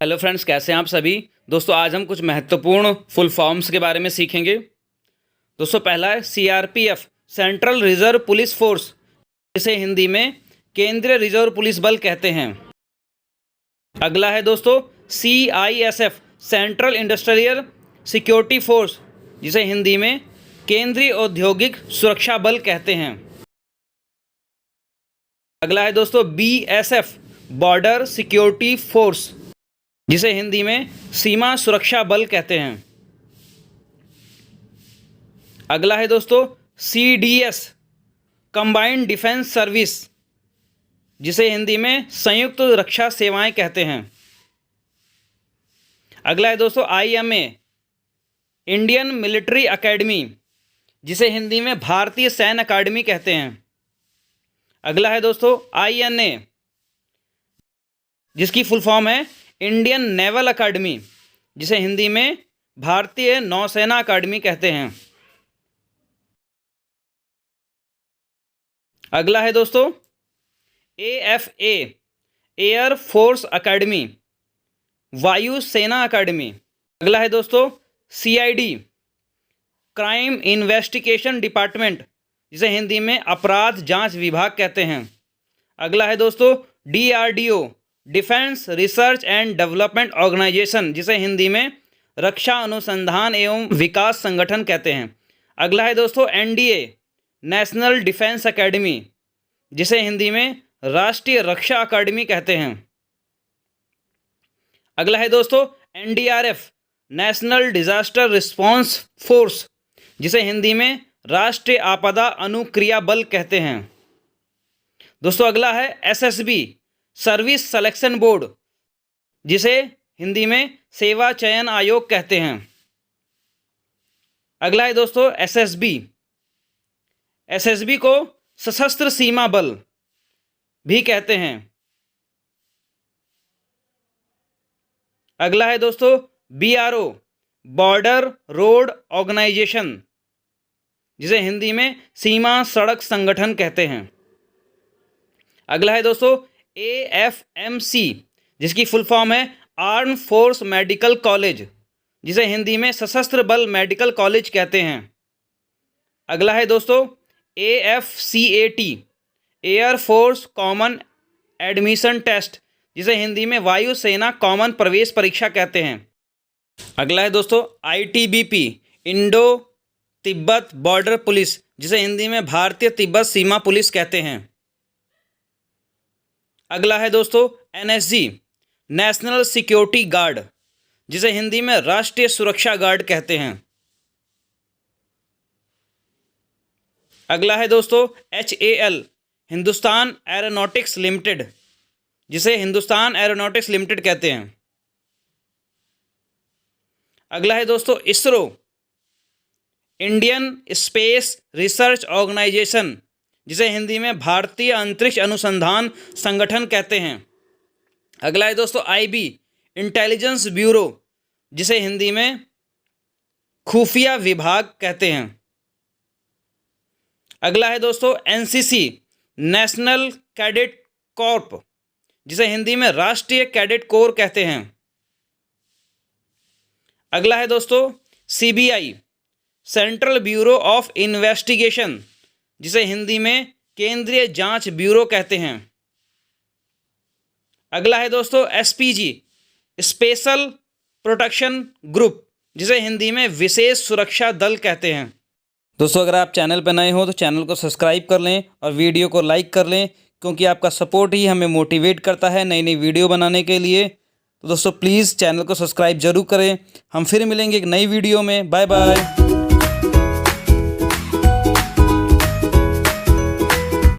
Hello friends, कैसे हैं आप सभी। दोस्तों आज हम कुछ महत्वपूर्ण फुल फॉर्म्स के बारे में सीखेंगे। दोस्तों पहला है CRPF, central reserve police force, जिसे हिंदी में केंद्रीय रिजर्व पुलिस बल कहते हैं। अगला है दोस्तों CISF, central industrial security force, जिसे हिंदी में केंद्रीय औद्योगिक सुरक्षा बल कहते हैं। अगला है दोस्तों बीएसएफ, बॉर्डर सिक्योरिटी फोर्स, जिसे हिंदी में सीमा सुरक्षा बल कहते हैं। अगला है दोस्तों सीडीएस, कंबाइंड डिफेंस सर्विस, जिसे हिंदी में संयुक्त रक्षा सेवाएं कहते हैं। अगला है दोस्तों आईएमए, इंडियन मिलिट्री एकेडमी, जिसे हिंदी में भारतीय सैन्य अकादमी कहते हैं। अगला है दोस्तों आईएनए, जिसकी फुल फॉर्म है इंडियन नेवल अकादमी, जिसे हिंदी में भारतीय नौसेना अकादमी कहते हैं। अगला है दोस्तों एएफए, एयर फोर्स अकादमी, वायु सेना अकादमी। अगला है दोस्तों सीआईडी, क्राइम इन्वेस्टिगेशन डिपार्टमेंट, जिसे हिंदी में अपराध जांच विभाग कहते हैं। अगला है दोस्तों DRDO, defence research and development organisation, जिसे हिंदी में रक्षा अनुसंधान एवं विकास संगठन कहते हैं। अगला है दोस्तों एनडीए, नेशनल डिफेंस एकेडमी, जिसे हिंदी में राष्ट्रीय रक्षा अकादमी कहते हैं। अगला है दोस्तों NDRF, national disaster response force, जिसे हिंदी में राष्ट्रीय आपदा अनुक्रिया बल कहते हैं। दोस्तों अगला है एसएसबी, सर्विस सिलेक्शन बोर्ड, जिसे हिंदी में सेवा चयन आयोग कहते हैं। अगला है दोस्तों एसएसबी, एसएसबी को सशस्त्र सीमा बल भी कहते हैं। अगला है दोस्तों बीआरओ, बॉर्डर रोड ऑर्गेनाइजेशन, जिसे हिंदी में सीमा सड़क संगठन कहते हैं। अगला है दोस्तों एएफएमसी, जिसकी फुल फॉर्म है आर्म फोर्स मेडिकल कॉलेज, जिसे हिंदी में सशस्त्र बल मेडिकल कॉलेज कहते हैं। अगला है दोस्तों AFCAT, air force common admission test, जिसे हिंदी में वायु सेना कॉमन प्रवेश परीक्षा कहते हैं। अगला है दोस्तों ITBP, Indo Tibet border police, जिसे हिंदी में भारतीय तिब्बत सीमा पुलिस कहते हैं। अगला है दोस्तों एनएसजी, नेशनल सिक्योरिटी गार्ड, जिसे हिंदी में राष्ट्रीय सुरक्षा गार्ड कहते हैं। अगला है दोस्तों एचएएल, हिंदुस्तान एरोनॉटिक्स लिमिटेड, जिसे हिंदुस्तान एरोनॉटिक्स लिमिटेड कहते हैं। अगला है दोस्तों ISRO, Indian space research organisation, जिसे हिंदी में भारतीय अंतरिक्ष अनुसंधान संगठन कहते हैं। अगला है दोस्तों आईबी, इंटेलिजेंस ब्यूरो, जिसे हिंदी में खुफिया विभाग कहते हैं। अगला है दोस्तों एनसीसी, नेशनल कैडेट कॉर्प, जिसे हिंदी में राष्ट्रीय कैडेट कोर कहते हैं। अगला है दोस्तों CBI, central bureau of investigation, जिसे हिंदी में केंद्रीय जांच ब्यूरो कहते हैं। अगला है दोस्तों एसपीजी, स्पेशल प्रोटेक्शन ग्रुप, जिसे हिंदी में विशेष सुरक्षा दल कहते हैं। दोस्तों अगर आप चैनल पर नए हो तो चैनल को सब्सक्राइब कर लें और वीडियो को लाइक कर लें, क्योंकि आपका सपोर्ट ही हमें मोटिवेट करता है नई नई वीडियो बनाने के लिए। तो दोस्तों प्लीज़ चैनल को सब्सक्राइब जरूर करें। हम फिर मिलेंगे एक नई वीडियो में। Bye bye.